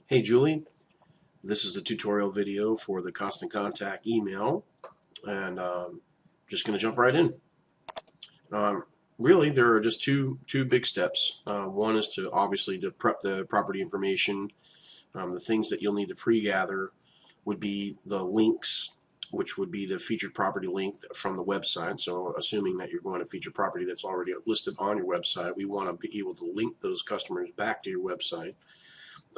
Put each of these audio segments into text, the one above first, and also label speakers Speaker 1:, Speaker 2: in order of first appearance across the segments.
Speaker 1: Hey Julie, this is a tutorial video for the Constant Contact email, and just going to jump right in. Um, Really, there are just two big steps. One is to obviously to prep the property information. The things that you'll need to pre-gather would be the links, which would be the featured property link from the website. So, assuming that you're going to feature property that's already listed on your website, we want to be able to link those customers back to your website.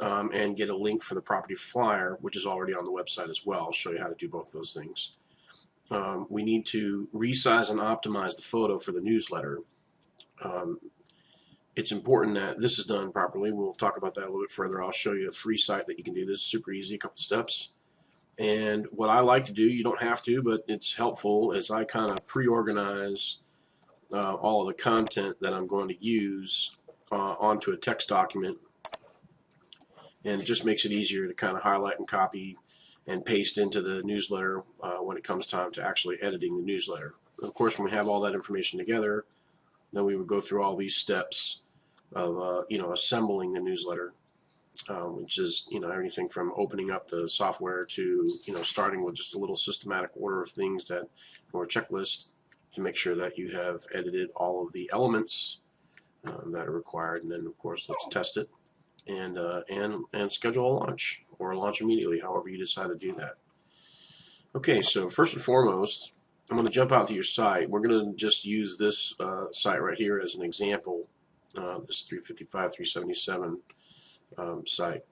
Speaker 1: And get a link for the property flyer, which is already on the website as well. I'll show you how to do both those things. We need to resize and optimize the photo for the newsletter. Um, it's important that this is done properly. We'll talk about that a little bit further. I'll show you a free site that you can do this. Super easy, a couple steps. And what I like to do, you don't have to, but it's helpful, is I kind of pre-organize all of the content that I'm going to use onto a text document, and it just makes it easier to kind of highlight and copy and paste into the newsletter when it comes time to actually editing the newsletter. Of course, when we have all that information together, then we would go through all these steps of assembling the newsletter, which is everything from opening up the software to starting with just a little systematic order of things that or a checklist to make sure that you have edited all of the elements that are required, and then of course let's test it and schedule a launch or launch immediately, however you decide to do that. Okay, so first and foremost, I'm going to jump out to your site. We're going to just use this site right here as an example, this 355, 377 site.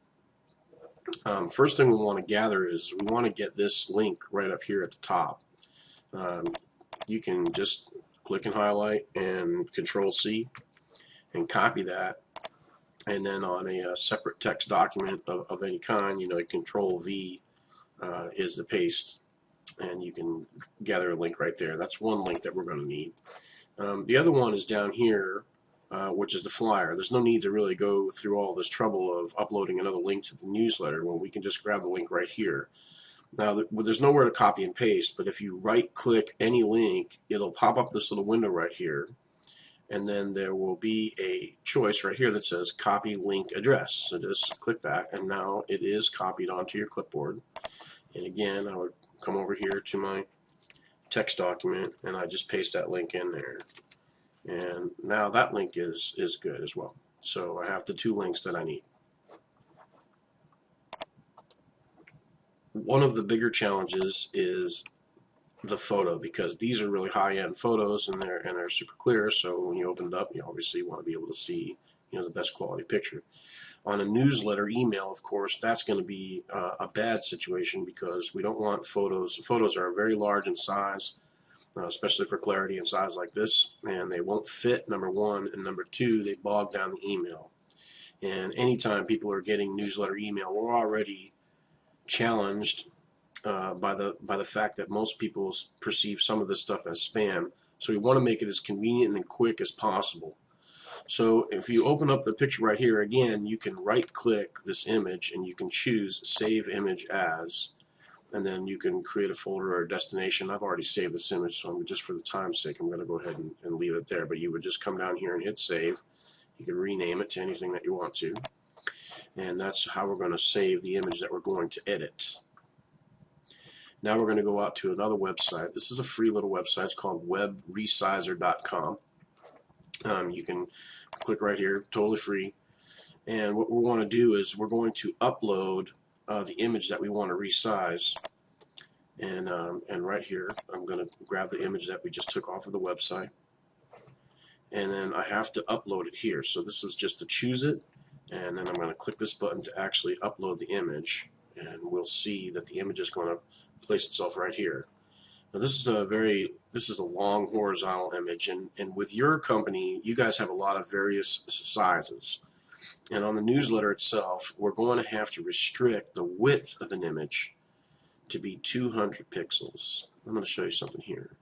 Speaker 1: First thing we want to gather is we want to get this link right up here at the top. You can just click and highlight and Control C and copy that, and then on a separate text document of any kind, Control V is the paste, and you can gather a link right there. That's one link that we're going to need. The other one is down here, which is the flyer. There's no need to really go through all this trouble of uploading another link to the newsletter when we can just grab the link right here. Now, there's nowhere to copy and paste, but if you right-click any link, it'll pop up this little window right here, and then there will be a choice right here that says copy link address. So just click that, and now it is copied onto your clipboard. And again, I would come over here to my text document, and I just paste that link in there. And now that link is good as well. So I have the two links that I need. One of the bigger challenges is the photo, because these are really high-end photos and they're super clear. So when you open it up, you obviously want to be able to see the best quality picture. On a newsletter email, of course, that's going to be a bad situation, because we don't want photos. Photos are very large in size, especially for clarity and size like this, and they won't fit, number one, and number two, they bog down the email. And anytime people are getting newsletter email, we're already challenged by the fact that most people perceive some of this stuff as spam. So we want to make it as convenient and quick as possible. So if you open up the picture right here, again, you can right-click this image and you can choose Save Image As, and then you can create a folder or a destination. I've already saved this image, so just for the time's sake, I'm going to go ahead and leave it there. But you would just come down here and hit Save. You can rename it to anything that you want to. And that's how we're going to save the image that we're going to edit. Now we're going to go out to another website. This is a free little website. It's called webresizer.com. You can click right here, totally free. And what we want to do is we're going to upload the image that we want to resize. And right here, I'm going to grab the image that we just took off of the website. And then I have to upload it here. So this is just to choose it. And then I'm going to click this button to actually upload the image. And we'll see that the image is going to place itself right here. Now this is a long horizontal image, and with your company, you guys have a lot of various sizes. And on the newsletter itself, we're going to have to restrict the width of an image to be 200 pixels. I'm going to show you something here.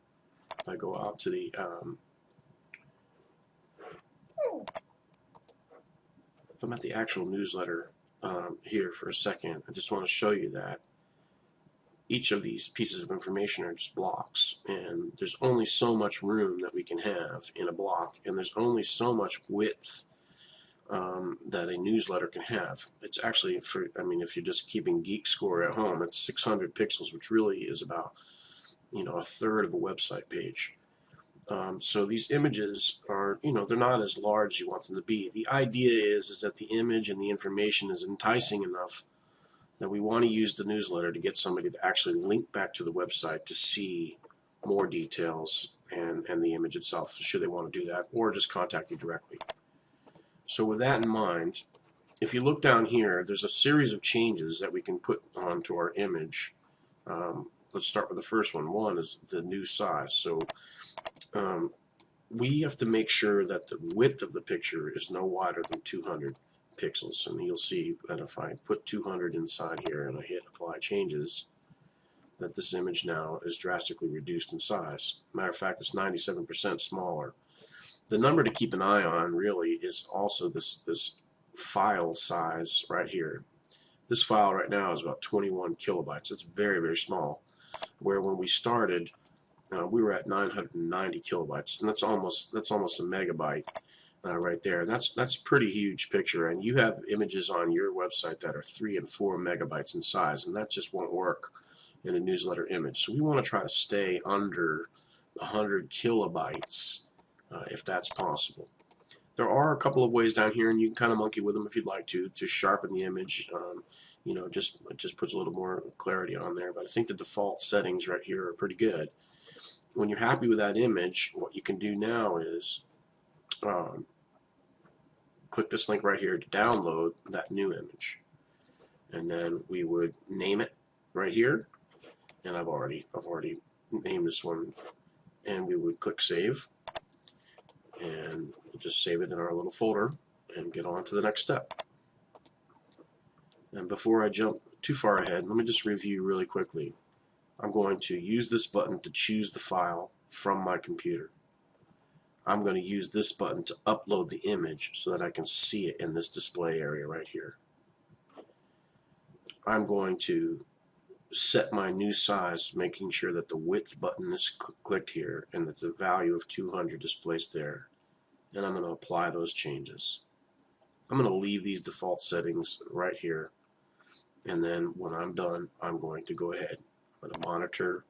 Speaker 1: If I go out to the if I'm at the actual newsletter here for a second, I just want to show you that each of these pieces of information are just blocks, and there's only so much room that we can have in a block, and there's only so much width that a newsletter can have. It's actually, for, I mean, if you're just keeping Geek Score at home, it's 600 pixels, which really is about, a third of a website page. So these images are, they're not as large as you want them to be. The idea is that the image and the information is enticing enough that we want to use the newsletter to get somebody to actually link back to the website to see more details and the image itself, should they want to do that, or just contact you directly. So with that in mind, if you look down here, there's a series of changes that we can put onto our image. Let's start with the first one. One is the new size. So we have to make sure that the width of the picture is no wider than 200 pixels. And you'll see that if I put 200 inside here and I hit apply changes, that this image now is drastically reduced in size. Matter of fact, it's 97% smaller. The number to keep an eye on really is also this file size right here. This file right now is about 21 kilobytes. It's very, very small. Where when we started, we were at 990 kilobytes, and that's almost a megabyte right there. And that's a pretty huge picture. And you have images on your website that are 3 and 4 megabytes in size, and that just won't work in a newsletter image. So we want to try to stay under 100 kilobytes if that's possible. There are a couple of ways down here, and you can kind of monkey with them if you'd like to sharpen the image. It just puts a little more clarity on there. But I think the default settings right here are pretty good. When you're happy with that image, what you can do now is click this link right here to download that new image, and then we would name it right here. And I've already named this one, and we would click save, and we'll just save it in our little folder and get on to the next step. And before I jump too far ahead, let me just review really quickly. I'm going to use this button to choose the file from my computer. I'm going to use this button to upload the image so that I can see it in this display area right here. I'm going to set my new size, making sure that the width button is clicked here and that the value of 200 is placed there. And I'm going to apply those changes. I'm going to leave these default settings right here, and then when I'm done, I'm going to go ahead. I'm going to monitor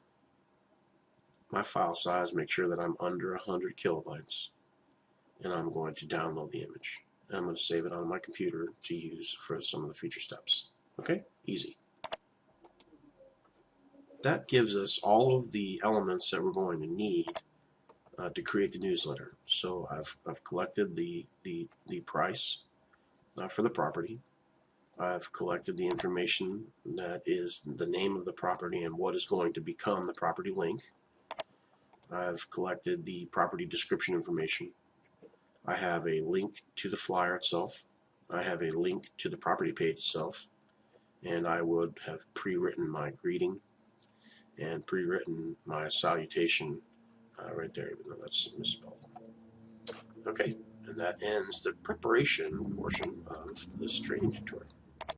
Speaker 1: my file size, make sure that I'm under 100 kilobytes, and I'm going to download the image. And I'm going to save it on my computer to use for some of the future steps. Okay? Easy. That gives us all of the elements that we're going to need to create the newsletter. So I've collected the price for the property. I've collected the information that is the name of the property and what is going to become the property link. I've collected the property description information. I have a link to the flyer itself. I have a link to the property page itself. And I would have pre-written my greeting and pre-written my salutation right there, even though that's misspelled. Okay, and that ends the preparation portion of this training tutorial.